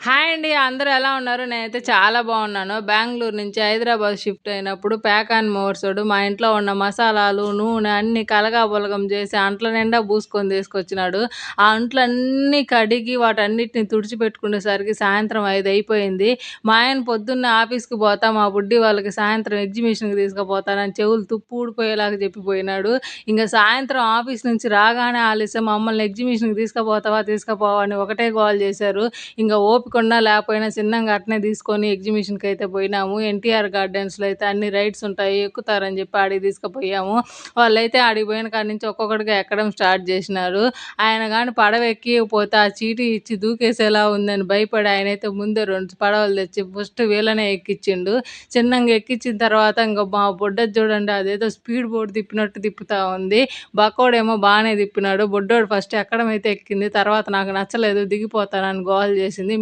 Hi అండి. అందరూ ఎలా ఉన్నారు? నేనైతే చాలా బాగున్నాను. బెంగుళూరు నుంచి హైదరాబాద్ షిఫ్ట్ అయినప్పుడు ప్యాక్ అండ్ మోర్సోడు మా ఇంట్లో ఉన్న మసాలాలు, నూనె అన్నీ కలగాపులగం చేసి అంట్ల నిండా పూసుకొని తీసుకొచ్చినాడు. ఆ అంట్లన్నీ కడిగి వాటన్నిటిని తుడిచిపెట్టుకునేసరికి సాయంత్రం 5 అయిపోయింది. మా ఆయన పొద్దున్నే ఆఫీస్‌కి పోతా మా బుడ్డి వాళ్ళకి సాయంత్రం ఎగ్జిబిషన్‌కి తీసుకుపోతానని చెవులు తుప్పు ఊడిపోయేలాగా చెప్పిపోయినాడు. ఇంక సాయంత్రం ఆఫీస్ నుంచి రాగానే ఆలస్యం మమ్మల్ని ఎగ్జిబిషన్‌కి తీసుకుపోతావా? తీసుకుపోవా? అని ఒకటే గోల చేశారు. ఇంక ఓపికున్నా లేకపోయినా చిన్నంగా అట్నే తీసుకొని ఎగ్జిబిషన్‌కైతే పోయినాము. ఎన్టీఆర్ గార్డెన్స్‌లో అయితే అన్ని రైడ్స్ ఉంటాయి. ఎక్కుతారని చెప్పి ఆడికి తీసుకుపోయాము. వాళ్ళైతే ఆడికి పోయిన కాడి నుంచి ఒక్కొక్కటిగా ఎక్కడం స్టార్ట్ చేసినారు. ఆయన గాని పడవ ఎక్కియకపోతే ఆ చీటీ ఇచ్చి దూకేసేలా ఉందని భయపడి ఆయనైతే ముందే 2 పడవలు తెచ్చి ఫస్ట్ వీళ్ళనే ఎక్కిచ్చిండు. చిన్నంగా ఎక్కిచ్చిన తర్వాత ఇంక మా బుడ్డది చూడండి అదేదో స్పీడ్ బోట్ తిప్పినట్టు తిప్పుతా ఉంది. బక్కోడేమో బానే తిప్పినాడు. బుడ్డోడు ఫస్ట్ ఎక్కడమైతే ఎక్కింది. తర్వాత నాకు నచ్చలేదు దిగిపోతానని గోల చేసింది.